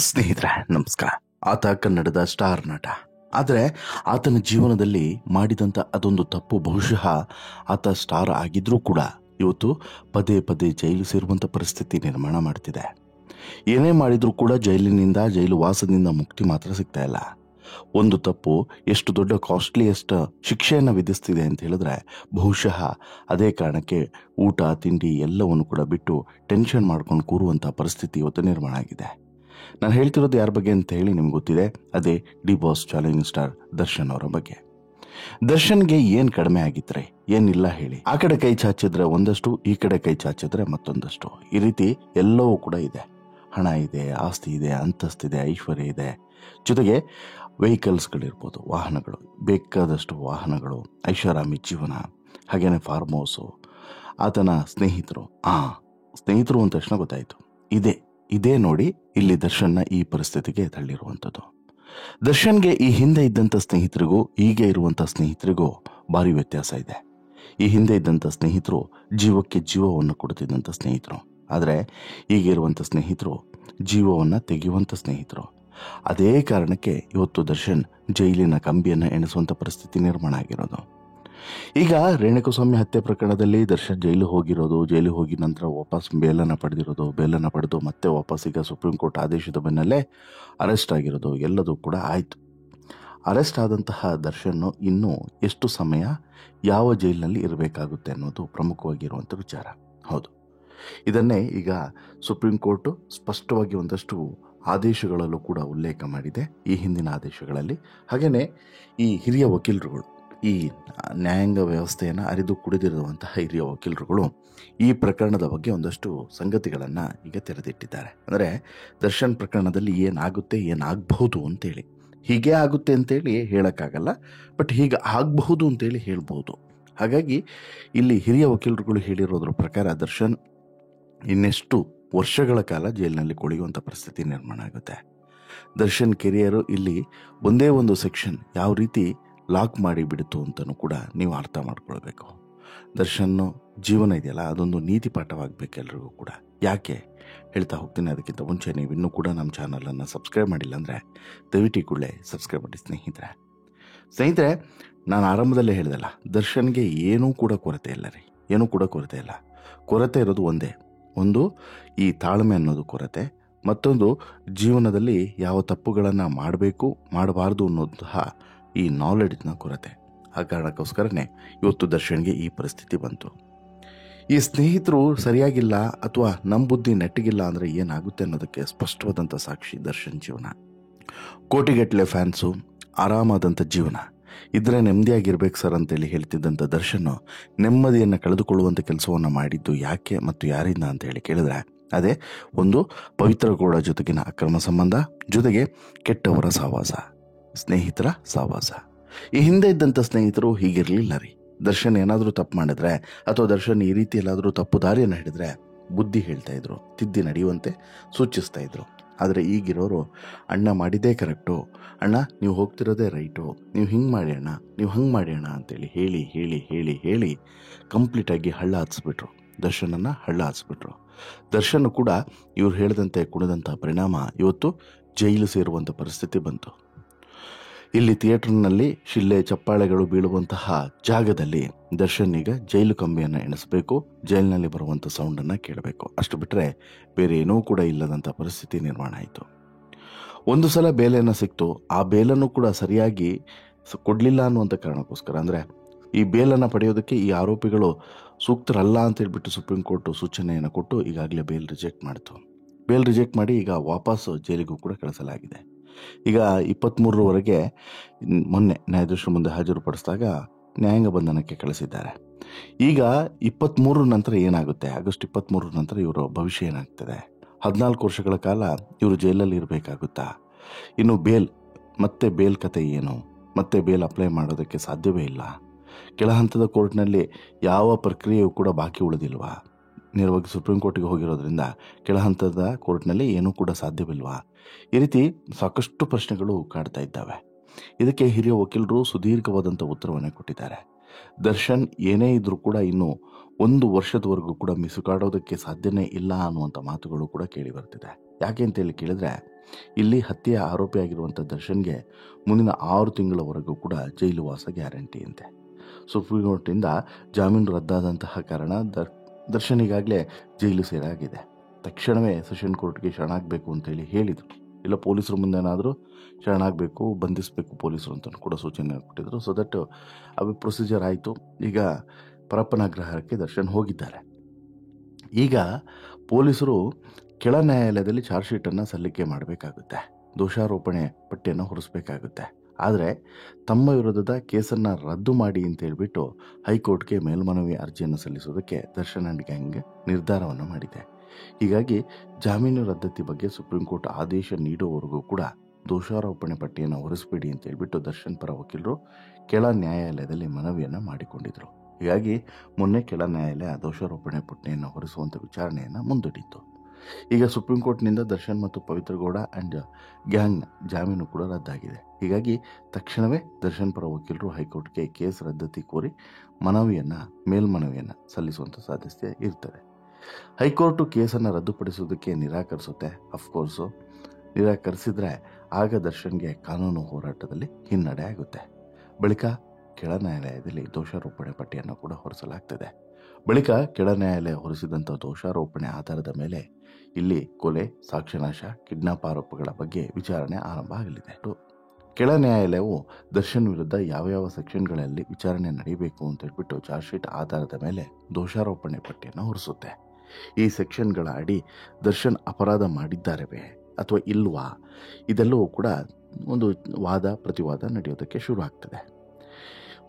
ಸ್ನೇಹಿತರೆ ನಮಸ್ಕಾರ. ಆತ ಕನ್ನಡದ ಸ್ಟಾರ್ ನಟ. ಆದರೆ ಆತನ ಜೀವನದಲ್ಲಿ ಮಾಡಿದಂಥ ಅದೊಂದು ತಪ್ಪು ಬಹುಶಃ ಆತ ಸ್ಟಾರ್ ಆಗಿದ್ರೂ ಕೂಡ ಇವತ್ತು ಪದೇ ಪದೇ ಜೈಲು ಸೇರುವಂಥ ಪರಿಸ್ಥಿತಿ ನಿರ್ಮಾಣ ಮಾಡ್ತಿದೆ. ಏನೇ ಮಾಡಿದ್ರೂ ಕೂಡ ಜೈಲಿನಿಂದ ಜೈಲು ವಾಸದಿಂದ ಮುಕ್ತಿ ಮಾತ್ರ ಸಿಗ್ತಾ ಇಲ್ಲ. ಒಂದು ತಪ್ಪು ಎಷ್ಟು ದೊಡ್ಡ ಕಾಸ್ಟ್ಲಿಯೆಸ್ಟ್ ಶಿಕ್ಷೆಯನ್ನು ವಿಧಿಸ್ತಿದೆ ಅಂತ ಹೇಳಿದ್ರೆ ಬಹುಶಃ ಅದೇ ಕಾರಣಕ್ಕೆ ಊಟ ತಿಂಡಿ ಎಲ್ಲವನ್ನು ಕೂಡ ಬಿಟ್ಟು ಟೆನ್ಷನ್ ಮಾಡ್ಕೊಂಡು ಕೂರುವಂಥ ಪರಿಸ್ಥಿತಿ ಇವತ್ತು ನಿರ್ಮಾಣ ಆಗಿದೆ. ನಾನು ಹೇಳ್ತಿರೋದು ಯಾರ ಬಗ್ಗೆ ಅಂತ ಹೇಳಿ ನಿಮ್ಗೆ ಗೊತ್ತಿದೆ. ಅದೇ D boss challenging star Darshan ಅವರ ಬಗ್ಗೆ. ದರ್ಶನ್ಗೆ ಏನ್ ಕಡಿಮೆ ಆಗಿದ್ರೆ ಏನಿಲ್ಲ ಹೇಳಿ. ಆ ಕಡೆ ಕೈ ಚಾಚಿದ್ರೆ ಒಂದಷ್ಟು, ಈ ಕಡೆ ಕೈ ಚಾಚಿದ್ರೆ ಮತ್ತೊಂದಷ್ಟು. ಈ ರೀತಿ ಎಲ್ಲವೂ ಕೂಡ ಇದೆ. ಹಣ ಇದೆ, ಆಸ್ತಿ ಇದೆ, ಅಂತಸ್ತಿದೆ, ಐಶ್ವರ್ಯ ಇದೆ, ಜೊತೆಗೆ ವೆಹಿಕಲ್ಸ್ಗಳಿರ್ಬೋದು, ವಾಹನಗಳು, ಬೇಕಾದಷ್ಟು ವಾಹನಗಳು, ಐಷಾರಾಮಿ ಜೀವನ, ಹಾಗೇನೆ ಫಾರ್ಮ್ ಹೌಸು, ಆತನ ಸ್ನೇಹಿತರು. ಸ್ನೇಹಿತರು ಅಂದ ತಕ್ಷಣ ಗೊತ್ತಾಯ್ತು, ಇದೇ ನೋಡಿ ಇಲ್ಲಿ ದರ್ಶನ್ನ ಈ ಪರಿಸ್ಥಿತಿಗೆ ತಳ್ಳಿರುವಂಥದ್ದು. ದರ್ಶನ್ಗೆ ಈ ಹಿಂದೆ ಇದ್ದಂಥ ಸ್ನೇಹಿತರಿಗೂ ಈಗ ಇರುವಂಥ ಸ್ನೇಹಿತರಿಗೂ ಭಾರಿ ವ್ಯತ್ಯಾಸ ಇದೆ. ಈ ಹಿಂದೆ ಇದ್ದಂಥ ಸ್ನೇಹಿತರು ಜೀವಕ್ಕೆ ಜೀವವನ್ನು ಕೊಡ್ತಿದ್ದಂಥ ಸ್ನೇಹಿತರು. ಆದರೆ ಈಗ ಇರುವಂಥ ಸ್ನೇಹಿತರು ಜೀವವನ್ನು ತೆಗೆಯುವಂಥ ಸ್ನೇಹಿತರು. ಅದೇ ಕಾರಣಕ್ಕೆ ಇವತ್ತು ದರ್ಶನ್ ಜೈಲಿನ ಕಂಬಿಯನ್ನು ಎಣಿಸುವಂಥ ಪರಿಸ್ಥಿತಿ ನಿರ್ಮಾಣ ಆಗಿರೋದು. ಈಗ ರೇಣುಕಾಸ್ವಾಮಿ ಹತ್ಯೆ ಪ್ರಕರಣದಲ್ಲಿ ದರ್ಶನ್ ಜೈಲು ಹೋಗಿರೋದು, ಜೈಲು ಹೋಗಿ ನಂತರ ವಾಪಸ್ ಬೇಲನ್ನು ಪಡೆದಿರೋದು, ಬೇಲನ್ನು ಪಡೆದು ಮತ್ತೆ ವಾಪಸ್ ಈಗ ಸುಪ್ರೀಂ ಕೋರ್ಟ್ ಆದೇಶದ ಬೆನ್ನಲ್ಲೇ ಅರೆಸ್ಟ್ ಆಗಿರೋದು ಎಲ್ಲದೂ ಕೂಡ ಆಯಿತು. ಅರೆಸ್ಟ್ ಆದಂತಹ ದರ್ಶನ್ ಇನ್ನೂ ಎಷ್ಟು ಸಮಯ ಯಾವ ಜೈಲಿನಲ್ಲಿ ಇರಬೇಕಾಗುತ್ತೆ ಅನ್ನೋದು ಪ್ರಮುಖವಾಗಿರುವಂಥ ವಿಚಾರ. ಹೌದು, ಇದನ್ನೇ ಈಗ ಸುಪ್ರೀಂ ಕೋರ್ಟ್ ಸ್ಪಷ್ಟವಾಗಿ ಒಂದಷ್ಟು ಆದೇಶಗಳಲ್ಲೂ ಕೂಡ ಉಲ್ಲೇಖ ಮಾಡಿದೆ, ಈ ಹಿಂದಿನ ಆದೇಶಗಳಲ್ಲಿ. ಹಾಗೆಯೇ ಈ ಹಿರಿಯ ವಕೀಲರುಗಳು, ಈ ನ್ಯಾಯಾಂಗ ವ್ಯವಸ್ಥೆಯನ್ನು ಅರಿದು ಕುಡಿದಿರುವಂತಹ ಹಿರಿಯ ವಕೀಲರುಗಳು ಈ ಪ್ರಕರಣದ ಬಗ್ಗೆ ಒಂದಷ್ಟು ಸಂಗತಿಗಳನ್ನು ಈಗ ತೆರೆದಿಟ್ಟಿದ್ದಾರೆ. ಅಂದರೆ ದರ್ಶನ್ ಪ್ರಕರಣದಲ್ಲಿ ಏನಾಗುತ್ತೆ, ಏನಾಗಬಹುದು ಅಂತೇಳಿ. ಹೀಗೆ ಆಗುತ್ತೆ ಅಂತೇಳಿ ಹೇಳೋಕ್ಕಾಗಲ್ಲ, ಬಟ್ ಹೀಗೆ ಆಗಬಹುದು ಅಂತೇಳಿ ಹೇಳ್ಬೋದು. ಹಾಗಾಗಿ ಇಲ್ಲಿ ಹಿರಿಯ ವಕೀಲರುಗಳು ಹೇಳಿರೋದ್ರ ಪ್ರಕಾರ ದರ್ಶನ್ ಇನ್ನೆಷ್ಟು ವರ್ಷಗಳ ಕಾಲ ಜೈಲಿನಲ್ಲಿ ಕೊಳೆಯುವಂಥ ಪರಿಸ್ಥಿತಿ ನಿರ್ಮಾಣ ಆಗುತ್ತೆ. ದರ್ಶನ್ ಕೆರಿಯರು ಇಲ್ಲಿ ಒಂದೇ ಒಂದು ಸೆಕ್ಷನ್ ಯಾವ ರೀತಿ ಲಾಕ್ ಮಾಡಿ ಬಿಡ್ತು ಅಂತಲೂ ಕೂಡ ನೀವು ಅರ್ಥ ಮಾಡ್ಕೊಳ್ಬೇಕು. ದರ್ಶನ್ ಜೀವನ ಇದೆಯಲ್ಲ, ಅದೊಂದು ನೀತಿ ಪಾಠವಾಗಬೇಕು ಎಲ್ರಿಗೂ ಕೂಡ. ಯಾಕೆ ಹೇಳ್ತಾ ಹೋಗ್ತೀನಿ. ಅದಕ್ಕಿಂತ ಮುಂಚೆ ನೀವು ಇನ್ನೂ ಕೂಡ ನಮ್ಮ ಚಾನಲನ್ನು ಸಬ್ಸ್ಕ್ರೈಬ್ ಮಾಡಿಲ್ಲ ಅಂದರೆ ದಯವಿಟ್ಟು ಕೂಡಲೇ ಸಬ್ಸ್ಕ್ರೈಬ್ ಮಾಡಿ ಸ್ನೇಹಿತರೆ. ನಾನು ಆರಂಭದಲ್ಲೇ ಹೇಳಿದಲ್ಲ, ದರ್ಶನ್ಗೆ ಏನೂ ಕೂಡ ಕೊರತೆ ಇಲ್ಲ ರೀ, ಏನೂ ಕೂಡ ಕೊರತೆ ಇಲ್ಲ. ಕೊರತೆ ಇರೋದು ಒಂದೇ, ಒಂದು ಈ ತಾಳ್ಮೆ ಅನ್ನೋದು ಕೊರತೆ, ಮತ್ತೊಂದು ಜೀವನದಲ್ಲಿ ಯಾವ ತಪ್ಪುಗಳನ್ನು ಮಾಡಬೇಕು ಮಾಡಬಾರ್ದು ಅನ್ನೋಂತಹ ಈ ನಾಲೆಡ್ಜ್ನ ಕೊರತೆ. ಆ ಕಾರಣಕ್ಕೋಸ್ಕರನೇ ಇವತ್ತು ದರ್ಶನ್ಗೆ ಈ ಪರಿಸ್ಥಿತಿ ಬಂತು. ಈ ಸ್ನೇಹಿತರು ಸರಿಯಾಗಿಲ್ಲ ಅಥವಾ ನಮ್ಮ ಬುದ್ಧಿ ನೆಟ್ಟಿಗಿಲ್ಲ ಅಂದರೆ ಏನಾಗುತ್ತೆ ಅನ್ನೋದಕ್ಕೆ ಸ್ಪಷ್ಟವಾದಂಥ ಸಾಕ್ಷಿ ದರ್ಶನ್ ಜೀವನ. ಕೋಟಿಗಟ್ಟಲೆ ಫ್ಯಾನ್ಸು, ಆರಾಮಾದಂಥ ಜೀವನ ಇದ್ರೆ ನೆಮ್ಮದಿಯಾಗಿರ್ಬೇಕು ಸರ್ ಅಂತೇಳಿ ಹೇಳ್ತಿದ್ದಂಥ ದರ್ಶನ್ ನೆಮ್ಮದಿಯನ್ನು ಕಳೆದುಕೊಳ್ಳುವಂಥ ಕೆಲಸವನ್ನು ಮಾಡಿದ್ದು ಯಾಕೆ ಮತ್ತು ಯಾರಿಂದ ಅಂತ ಹೇಳಿ ಕೇಳಿದ್ರೆ ಅದೇ ಒಂದು ಪವಿತ್ರ ಗೌಡ ಜೊತೆಗಿನ ಅಕ್ರಮ ಸಂಬಂಧ, ಜೊತೆಗೆ ಕೆಟ್ಟವರ ಸಹವಾಸ, ಸ್ನೇಹಿತರ ಸಹವಾಸ. ಈ ಹಿಂದೆ ಇದ್ದಂಥ ಸ್ನೇಹಿತರು ಹೀಗಿರಲಿಲ್ಲ ರೀ. ದರ್ಶನ್ ಏನಾದರೂ ತಪ್ಪು ಮಾಡಿದ್ರೆ ಅಥವಾ ದರ್ಶನ್ ಈ ರೀತಿ ಎಲ್ಲಾದರೂ ತಪ್ಪು ದಾರಿಯನ್ನು ಹಿಡಿದ್ರೆ ಬುದ್ಧಿ ಹೇಳ್ತಾ ಇದ್ರು, ತಿದ್ದಿ ನಡೆಯುವಂತೆ ಸೂಚಿಸ್ತಾ ಇದ್ರು. ಆದರೆ ಈಗಿರೋರು ಅಣ್ಣ ಮಾಡಿದ್ದೇ ಕರೆಕ್ಟು, ಅಣ್ಣ ನೀವು ಹೋಗ್ತಿರೋದೇ ರೈಟು, ನೀವು ಹಿಂಗೆ ಮಾಡಿ ಅಣ್ಣ, ನೀವು ಹಂಗೆ ಮಾಡಿ ಅಣ್ಣ ಅಂತೇಳಿ ಹೇಳಿ ಹೇಳಿ ಹೇಳಿ ಹೇಳಿ ಕಂಪ್ಲೀಟಾಗಿ ಹಳ್ಳ ಹಚ್ಬಿಟ್ರು. ದರ್ಶನನ್ನು ಹಳ್ಳ ಹಚ್ಬಿಟ್ರು. ದರ್ಶನ್ ಕೂಡ ಇವ್ರು ಹೇಳಿದಂತೆ ಕುಣಿದಂಥ ಪರಿಣಾಮ ಇವತ್ತು ಜೈಲು ಸೇರುವಂಥ ಪರಿಸ್ಥಿತಿ ಬಂತು. ಇಲ್ಲಿ ಥಿಯೇಟರ್ನಲ್ಲಿ ಶಿಲ್ಲೆ ಚಪ್ಪಾಳೆಗಳು ಬೀಳುವಂತಹ ಜಾಗದಲ್ಲಿ ದರ್ಶನ್ ಈಗ ಜೈಲು ಕಂಬಿಯನ್ನು ಎಣಿಸಬೇಕು, ಜೈಲಿನಲ್ಲಿ ಬರುವಂಥ ಸೌಂಡನ್ನು ಕೇಳಬೇಕು. ಅಷ್ಟು ಬಿಟ್ಟರೆ ಬೇರೆ ಏನೂ ಕೂಡ ಇಲ್ಲದಂಥ ಪರಿಸ್ಥಿತಿ ನಿರ್ಮಾಣ ಆಯಿತು. ಒಂದು ಸಲ ಬೇಲೆಯನ್ನು ಸಿಕ್ತು, ಆ ಬೇಲನ್ನು ಕೂಡ ಸರಿಯಾಗಿ ಕೊಡಲಿಲ್ಲ ಅನ್ನುವಂಥ ಕಾರಣಕ್ಕೋಸ್ಕರ, ಅಂದರೆ ಈ ಬೇಲನ್ನು ಪಡೆಯೋದಕ್ಕೆ ಈ ಆರೋಪಿಗಳು ಸೂಕ್ತರಲ್ಲ ಅಂತ ಹೇಳ್ಬಿಟ್ಟು ಸುಪ್ರೀಂ ಕೋರ್ಟು ಸೂಚನೆಯನ್ನು ಕೊಟ್ಟು ಈಗಾಗಲೇ ಬೇಲ್ ರಿಜೆಕ್ಟ್ ಮಾಡಿತು. ಬೇಲ್ ರಿಜೆಕ್ಟ್ ಮಾಡಿ ಈಗ ವಾಪಸ್ ಜೈಲಿಗೂ ಕೂಡ ಕಳಿಸಲಾಗಿದೆ. ಈಗ 23ರವರೆಗೆ ಮೊನ್ನೆ ನ್ಯಾಯಾಧೀಶರ ಮುಂದೆ ಹಾಜರುಪಡಿಸಿದಾಗ ನ್ಯಾಯಾಂಗ ಬಂಧನಕ್ಕೆ ಕಳಿಸಿದ್ದಾರೆ. ಈಗ 23 ನಂತರ ಏನಾಗುತ್ತೆ, ಆಗಸ್ಟ್ 23 ನಂತರ ಇವರ ಭವಿಷ್ಯ ಏನಾಗ್ತದೆ? 14 ವರ್ಷಗಳ ಕಾಲ ಇವರು ಜೈಲಲ್ಲಿ ಇರಬೇಕಾಗುತ್ತಾ? ಇನ್ನು ಮತ್ತೆ ಬೇಲ್ ಕತೆ ಏನು? ಮತ್ತೆ ಬೇಲ್ ಅಪ್ಲೈ ಮಾಡೋದಕ್ಕೆ ಸಾಧ್ಯವೇ ಇಲ್ಲ. ಕೆಳ ಹಂತದ ಕೋರ್ಟ್ನಲ್ಲಿ ಯಾವ ಪ್ರಕ್ರಿಯೆಯೂ ಕೂಡ ಬಾಕಿ ಉಳಿದಿಲ್ವಾ? ನೇರವಾಗಿ ಸುಪ್ರೀಂ ಕೋರ್ಟಿಗೆ ಹೋಗಿರೋದ್ರಿಂದ ಕೆಳ ಹಂತದ ಕೋರ್ಟ್ನಲ್ಲಿ ಏನೂ ಕೂಡ ಸಾಧ್ಯವಿಲ್ವಾ? ಈ ರೀತಿ ಸಾಕಷ್ಟು ಪ್ರಶ್ನೆಗಳು ಕಾಡ್ತಾ ಇದ್ದಾವೆ. ಇದಕ್ಕೆ ಹಿರಿಯ ವಕೀಲರು ಸುದೀರ್ಘವಾದಂಥ ಉತ್ತರವನ್ನೇ ಕೊಟ್ಟಿದ್ದಾರೆ. ದರ್ಶನ್ ಏನೇ ಇದ್ರೂ ಕೂಡ ಇನ್ನು 1 ವರ್ಷದವರೆಗೂ ಕೂಡ ಮಿಸುಕಾಡೋದಕ್ಕೆ ಸಾಧ್ಯನೇ ಇಲ್ಲ ಅನ್ನುವಂಥ ಮಾತುಗಳು ಕೂಡ ಕೇಳಿ ಬರ್ತಿದೆ. ಯಾಕೆ ಅಂತೇಳಿ ಕೇಳಿದ್ರೆ ಇಲ್ಲಿ ಹತ್ಯೆಯ ಆರೋಪಿಯಾಗಿರುವಂಥ ದರ್ಶನ್ಗೆ ಮುಂದಿನ 6 ತಿಂಗಳವರೆಗೂ ಕೂಡ ಜೈಲು ವಾಸ ಗ್ಯಾರಂಟಿ ಅಂತೆ. ಸುಪ್ರೀಂ ಕೋರ್ಟಿಂದ ಜಾಮೀನು ರದ್ದಾದಂತಹ ಕಾರಣ ದರ್ಶನ್ ಈಗಾಗಲೇ ಜೈಲು ಸೇರಾಗಿದೆ. ತಕ್ಷಣವೇ ಸೆಷನ್ ಕೋರ್ಟ್ಗೆ ಶರಣಾಗಬೇಕು ಅಂತೇಳಿ ಹೇಳಿದರು. ಇಲ್ಲ ಪೊಲೀಸರು ಮುಂದೇನಾದರೂ ಶರಣಾಗಬೇಕು, ಬಂಧಿಸಬೇಕು ಪೊಲೀಸರು ಅಂತ ಕೂಡ ಸೂಚನೆ ಕೊಟ್ಟಿದ್ರು. ಸೊ ದಟ್ ಅದು ಪ್ರೊಸೀಜರ್ ಆಯಿತು. ಈಗ ಪರಪ್ಪನ ಅಗ್ರಹಾರಕ್ಕೆ ದರ್ಶನ್ ಹೋಗಿದ್ದಾರೆ. ಈಗ ಪೊಲೀಸರು ಕೆಳ ನ್ಯಾಯಾಲಯದಲ್ಲಿ ಚಾರ್ಜ್ ಶೀಟನ್ನು ಸಲ್ಲಿಕೆ ಮಾಡಬೇಕಾಗುತ್ತೆ, ದೋಷಾರೋಪಣೆ ಪಟ್ಟಿಯನ್ನು ಹೊರಿಸಬೇಕಾಗುತ್ತೆ. ಆದರೆ ತಮ್ಮ ವಿರುದ್ಧದ ಕೇಸನ್ನು ರದ್ದು ಮಾಡಿ ಅಂತ ಹೇಳ್ಬಿಟ್ಟು ಹೈಕೋರ್ಟ್ಗೆ ಮೇಲ್ಮನವಿ ಅರ್ಜಿಯನ್ನು ಸಲ್ಲಿಸೋದಕ್ಕೆ ದರ್ಶನ್ ಅಂಡ್ ಗ್ಯಾಂಗ್ ನಿರ್ಧಾರವನ್ನು ಮಾಡಿದೆ. ಹೀಗಾಗಿ ಜಾಮೀನು ರದ್ದತಿ ಬಗ್ಗೆ ಸುಪ್ರೀಂ ಕೋರ್ಟ್ ಆದೇಶ ನೀಡುವವರೆಗೂ ಕೂಡ ದೋಷಾರೋಪಣೆ ಪಟ್ಟಿಯನ್ನು ಹೊರಿಸಬೇಡಿ ಅಂತ ಹೇಳ್ಬಿಟ್ಟು ದರ್ಶನ್ ಪರ ವಕೀಲರು ಕೆಳ ನ್ಯಾಯಾಲಯದಲ್ಲಿ ಮನವಿಯನ್ನು ಮಾಡಿಕೊಂಡಿದ್ರು. ಹೀಗಾಗಿ ಮೊನ್ನೆ ಕೆಳ ನ್ಯಾಯಾಲಯ ದೋಷಾರೋಪಣೆ ಪಟ್ಟಿಯನ್ನು ಹೊರಿಸುವಂಥ ವಿಚಾರಣೆಯನ್ನು ಮುಂದೂಡಿತ್ತು. ಈಗ ಸುಪ್ರೀಂ ಕೋರ್ಟ್ನಿಂದ ದರ್ಶನ್ ಮತ್ತು ಪವಿತ್ರ ಗೌಡ ಆ್ಯಂಡ್ ಗ್ಯಾಂಗ್ ಜಾಮೀನು ಕೂಡ ರದ್ದಾಗಿದೆ. ಹೀಗಾಗಿ ತಕ್ಷಣವೇ ದರ್ಶನ್ ಪರ ವಕೀಲರು ಹೈಕೋರ್ಟ್ಗೆ ಕೇಸ್ ರದ್ದತಿ ಕೋರಿ ಮೇಲ್ಮನವಿಯನ್ನು ಸಲ್ಲಿಸುವಂಥ ಸಾಧ್ಯತೆ ಇರ್ತದೆ. ಹೈಕೋರ್ಟು ಕೇಸನ್ನು ರದ್ದುಪಡಿಸುವುದಕ್ಕೆ ನಿರಾಕರಿಸುತ್ತೆ. ಅಫ್ಕೋರ್ಸು ನಿರಾಕರಿಸಿದರೆ ಆಗ ದರ್ಶನ್ಗೆ ಕಾನೂನು ಹೋರಾಟದಲ್ಲಿ ಹಿನ್ನಡೆ ಆಗುತ್ತೆ. ಬಳಿಕ ಕೆಳ ನ್ಯಾಯಾಲಯದಲ್ಲಿ ದೋಷಾರೋಪಣೆ ಪಟ್ಟಿಯನ್ನು ಕೂಡ ಹೊರಿಸಲಾಗ್ತದೆ. ಬಳಿಕ ಕೆಳ ನ್ಯಾಯಾಲಯ ಹೊರಿಸಿದಂಥ ದೋಷಾರೋಪಣೆ ಆಧಾರದ ಮೇಲೆ ಇಲ್ಲಿ ಕೊಲೆ, ಸಾಕ್ಷ್ಯನಾಶ, ಕಿಡ್ನಾಪ್ ಆರೋಪಗಳ ಬಗ್ಗೆ ವಿಚಾರಣೆ ಆರಂಭ ಆಗಲಿದೆ. ಕೆಳ ನ್ಯಾಯಾಲಯವು ದರ್ಶನ್ ವಿರುದ್ಧ ಯಾವ ಸೆಕ್ಷನ್ಗಳಲ್ಲಿ ವಿಚಾರಣೆ ನಡೆಯಬೇಕು ಅಂತ ಹೇಳ್ಬಿಟ್ಟು ಚಾರ್ಜ್ ಶೀಟ್ ಆಧಾರದ ಮೇಲೆ ದೋಷಾರೋಪಣೆ ಪಟ್ಟಿಯನ್ನು ಹೊರಿಸುತ್ತೆ. ಈ ಸೆಕ್ಷನ್ಗಳ ಅಡಿ ದರ್ಶನ್ ಅಪರಾಧ ಮಾಡಿದ್ದಾರೆವೇ ಅಥವಾ ಇಲ್ವಾ, ಇದೆಲ್ಲವೂ ಕೂಡ ಒಂದು ವಾದ ಪ್ರತಿವಾದ ನಡೆಯೋದಕ್ಕೆ ಶುರು ಆಗ್ತದೆ.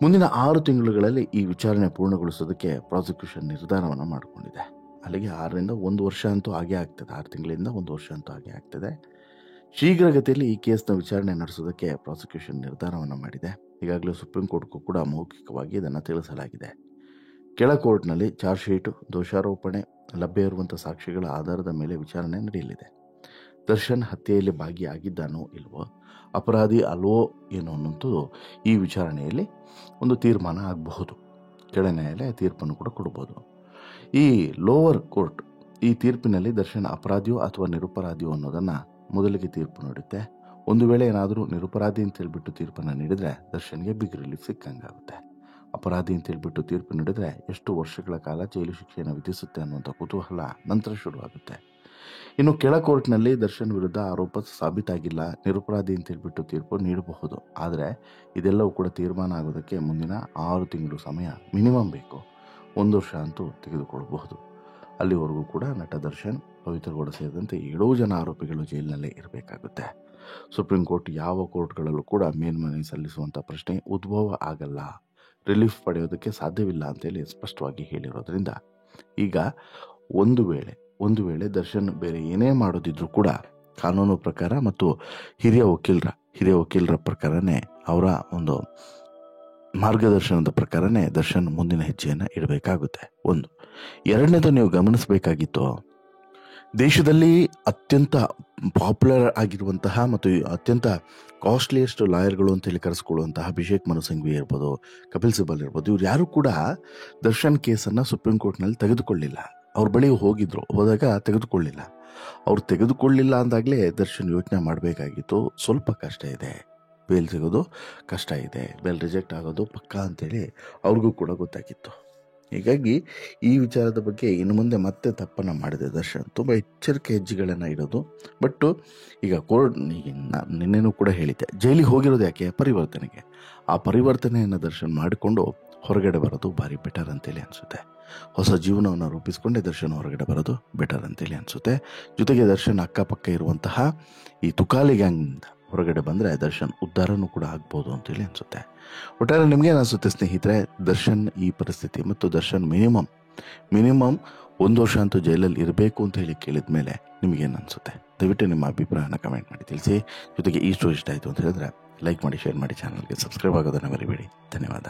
ಮುಂದಿನ 6 ತಿಂಗಳುಗಳಲ್ಲಿ ಈ ವಿಚಾರಣೆ ಪೂರ್ಣಗೊಳಿಸೋದಕ್ಕೆ ಪ್ರಾಸಿಕ್ಯೂಷನ್ ನಿರ್ಧಾರವನ್ನು ಮಾಡಿಕೊಂಡಿದೆ. ಅಲ್ಲಿಗೆ 6ರಿಂದ 1 ವರ್ಷ ಅಂತೂ ಆಗೇ ಆಗ್ತದೆ. 6 ತಿಂಗಳಿಂದ 1 ವರ್ಷ ಅಂತೂ ಆಗೇ ಆಗ್ತದೆ. ಶೀಘ್ರಗತಿಯಲ್ಲಿ ಈ ಕೇಸ್ನ ವಿಚಾರಣೆ ನಡೆಸೋದಕ್ಕೆ ಪ್ರಾಸಿಕ್ಯೂಷನ್ ನಿರ್ಧಾರವನ್ನು ಮಾಡಿದೆ. ಈಗಾಗಲೇ ಸುಪ್ರೀಂ ಕೋರ್ಟ್ಗೂ ಕೂಡ ಮೌಖಿಕವಾಗಿ ಇದನ್ನು ತಿಳಿಸಲಾಗಿದೆ. ಕೆಳ ಕೋರ್ಟ್ನಲ್ಲಿ ಚಾರ್ಜ್ ಶೀಟು, ದೋಷಾರೋಪಣೆ, ಲಭ್ಯ ಇರುವಂಥ ಸಾಕ್ಷಿಗಳ ಆಧಾರದ ಮೇಲೆ ವಿಚಾರಣೆ ನಡೆಯಲಿದೆ. ದರ್ಶನ್ ಹತ್ಯೆಯಲ್ಲಿ ಭಾಗಿಯಾಗಿದ್ದಾನೋ ಇಲ್ವೋ, ಅಪರಾಧಿ ಅಲ್ವೋ ಏನೋ ಅನ್ನೋಂಥದ್ದು ಈ ವಿಚಾರಣೆಯಲ್ಲಿ ಒಂದು ತೀರ್ಮಾನ ಆಗಬಹುದು. ಕೆಳ ನ್ಯಾಯಾಲಯ ತೀರ್ಪನ್ನು ಕೂಡ ಕೊಡ್ಬೋದು. ಈ ಲೋವರ್ ಕೋರ್ಟ್ ಈ ತೀರ್ಪಿನಲ್ಲಿ ದರ್ಶನ್ ಅಪರಾಧಿಯೋ ಅಥವಾ ನಿರಪರಾಧಿಯೋ ಅನ್ನೋದನ್ನು ಮೊದಲಿಗೆ ತೀರ್ಪು ನೀಡುತ್ತೆ. ಒಂದು ವೇಳೆ ಏನಾದರೂ ನಿರಪರಾಧಿ ಅಂತ ಹೇಳ್ಬಿಟ್ಟು ತೀರ್ಪನ್ನು ನೀಡಿದರೆ ದರ್ಶನ್ಗೆ ಬಿಗ್ ರಿಲೀಫ್ ಸಿಕ್ಕಂಗಾಗುತ್ತೆ. ಅಪರಾಧಿ ಅಂತ ಹೇಳ್ಬಿಟ್ಟು ತೀರ್ಪು ನೀಡಿದರೆ ಎಷ್ಟು ವರ್ಷಗಳ ಕಾಲ ಜೈಲು ಶಿಕ್ಷೆಯನ್ನು ವಿಧಿಸುತ್ತೆ ಅನ್ನುವಂಥ ಕುತೂಹಲ ನಂತರ ಶುರುವಾಗುತ್ತೆ. ಇನ್ನು ಕೆಳ ಕೋರ್ಟ್ನಲ್ಲಿ ದರ್ಶನ್ ವಿರುದ್ಧ ಆರೋಪ ಸಾಬೀತಾಗಿಲ್ಲ, ನಿರಪರಾಧಿ ಅಂತ ಹೇಳ್ಬಿಟ್ಟು ತೀರ್ಪು ನೀಡಬಹುದು. ಆದರೆ ಇದೆಲ್ಲವೂ ಕೂಡ ತೀರ್ಮಾನ ಆಗೋದಕ್ಕೆ ಮುಂದಿನ 6 ತಿಂಗಳು ಸಮಯ ಮಿನಿಮಮ್ ಬೇಕು. 1 ವರ್ಷ ಅಂತೂ ತೆಗೆದುಕೊಳ್ಳಬಹುದು. ಅಲ್ಲಿವರೆಗೂ ಕೂಡ ನಟ ದರ್ಶನ್, ಪವಿತ್ರ ಗೌಡ ಸೇರಿದಂತೆ 7 ಜನ ಆರೋಪಿಗಳು ಜೈಲಿನಲ್ಲೇ ಇರಬೇಕಾಗುತ್ತೆ. ಸುಪ್ರೀಂ ಕೋರ್ಟ್ ಯಾವ ಕೋರ್ಟ್ಗಳಲ್ಲೂ ಕೂಡ ಮೇಲ್ಮನವಿ ಸಲ್ಲಿಸುವಂಥ ಪ್ರಶ್ನೆ ಉದ್ಭವ ಆಗಲ್ಲ, ರಿಲೀಫ್ ಪಡೆಯೋದಕ್ಕೆ ಸಾಧ್ಯವಿಲ್ಲ ಅಂತೇಳಿ ಸ್ಪಷ್ಟವಾಗಿ ಹೇಳಿರೋದ್ರಿಂದ ಈಗ ಒಂದು ವೇಳೆ ದರ್ಶನ್ ಬೇರೆ ಏನೇ ಮಾಡೋದಿದ್ರು ಕೂಡ ಕಾನೂನು ಪ್ರಕಾರ ಮತ್ತು ಹಿರಿಯ ವಕೀಲರ ಪ್ರಕಾರನೇ, ಅವರ ಒಂದು ಮಾರ್ಗದರ್ಶನದ ಪ್ರಕಾರನೇ ದರ್ಶನ್ ಮುಂದಿನ ಹೆಜ್ಜೆಯನ್ನು ಇಡಬೇಕಾಗುತ್ತೆ. ಒಂದು. ಎರಡನೇದು, ನೀವು ಗಮನಿಸಬೇಕಾಗಿತ್ತು, ದೇಶದಲ್ಲಿ ಅತ್ಯಂತ ಪಾಪ್ಯುಲರ್ ಆಗಿರುವಂತಹ ಮತ್ತು ಅತ್ಯಂತ ಕಾಸ್ಟ್ಲಿಯೆಸ್ಟ್ ಲಾಯರ್ಗಳು ಅಂತೇಳಿ ಕರೆಸ್ಕೊಳ್ಳುವಂತಹ ಅಭಿಷೇಕ್ ಮನು ಸಿಂಘ್ವಿ ಇರ್ಬೋದು, ಕಪಿಲ್ ಸಿಬಲ್ ಇರ್ಬೋದು, ಇವ್ರು ಯಾರು ಕೂಡ ದರ್ಶನ್ ಕೇಸನ್ನು ಸುಪ್ರೀಂ ಕೋರ್ಟ್ನಲ್ಲಿ ತೆಗೆದುಕೊಳ್ಳಿಲ್ಲ. ಅವ್ರ ಬಳಿ ಹೋದಾಗ ತೆಗೆದುಕೊಳ್ಳಿಲ್ಲ. ಅವ್ರು ತೆಗೆದುಕೊಳ್ಳಿಲ್ಲ ಅಂದಾಗಲೇ ದರ್ಶನ್ ಯೋಚನೆ ಮಾಡಬೇಕಾಗಿತ್ತು, ಸ್ವಲ್ಪ ಕಷ್ಟ ಇದೆ, ಬೇಲ್ ಸಿಗೋದು ಕಷ್ಟ ಇದೆ, ಬೇಲ್ ರಿಜೆಕ್ಟ್ ಆಗೋದು ಪಕ್ಕಾ ಅಂತೇಳಿ ಅವ್ರಿಗೂ ಕೂಡ ಗೊತ್ತಾಗಿತ್ತು. ಹೀಗಾಗಿ ಈ ವಿಚಾರದ ಬಗ್ಗೆ ಇನ್ನು ಮುಂದೆ ಮತ್ತೆ ತಪ್ಪನ್ನು ಮಾಡಿದೆ ದರ್ಶನ್. ತುಂಬ ಎಚ್ಚರಿಕೆ ಹೆಜ್ಜೆಗಳನ್ನು ಇಡೋದು. ಬಟ್ ಈಗ ಕೋರ್ಟ್, ನಿನ್ನೆನೂ ಕೂಡ ಹೇಳಿದ್ದೆ, ಜೈಲಿಗೆ ಹೋಗಿರೋದು ಯಾಕೆ? ಪರಿವರ್ತನೆಗೆ. ಆ ಪರಿವರ್ತನೆಯನ್ನು ದರ್ಶನ್ ಮಾಡಿಕೊಂಡು ಹೊರಗಡೆ ಬರೋದು ಭಾರಿ ಬೆಟರ್ ಅಂತೇಳಿ ಅನಿಸುತ್ತೆ. ಹೊಸ ಜೀವನವನ್ನು ರೂಪಿಸ್ಕೊಂಡೇ ದರ್ಶನ್ ಹೊರಗಡೆ ಬರೋದು ಬೆಟರ್ ಅಂತೇಳಿ ಅನಿಸುತ್ತೆ. ಜೊತೆಗೆ ದರ್ಶನ್ ಅಕ್ಕಪಕ್ಕ ಇರುವಂತಹ ಈ ತುಕಾಲಿ ಗ್ಯಾಂಗ್ನಿಂದ ಹೊರಗಡೆ ಬಂದರೆ ದರ್ಶನ್ ಉದ್ಧಾರನೂ ಕೂಡ ಆಗ್ಬೋದು ಅಂತೇಳಿ ಅನಿಸುತ್ತೆ. ಒಟ್ಟಾರೆ ನಿಮಗೇನು ಅನಿಸುತ್ತೆ ಸ್ನೇಹಿತರೆ? ದರ್ಶನ್ ಈ ಪರಿಸ್ಥಿತಿ ಮತ್ತು ದರ್ಶನ್ ಮಿನಿಮಮ್ 1 ವರ್ಷ ಅಂತೂ ಜೈಲಲ್ಲಿ ಇರಬೇಕು ಅಂತ ಹೇಳಿ ಕೇಳಿದ ಮೇಲೆ ನಿಮಗೇನು ಅನಿಸುತ್ತೆ? ದಯವಿಟ್ಟು ನಿಮ್ಮ ಅಭಿಪ್ರಾಯನ ಕಮೆಂಟ್ ಮಾಡಿ ತಿಳಿಸಿ. ಜೊತೆಗೆ ಈ ಸ್ಟೋರಿ ಇಷ್ಟ ಆಯಿತು ಅಂತ ಹೇಳಿದ್ರೆ ಲೈಕ್ ಮಾಡಿ, ಶೇರ್ ಮಾಡಿ, ಚಾನಲ್ಗೆ ಸಬ್ಸ್ಕ್ರೈಬ್ ಆಗೋದನ್ನು ಮರಿಬೇಡಿ. ಧನ್ಯವಾದ.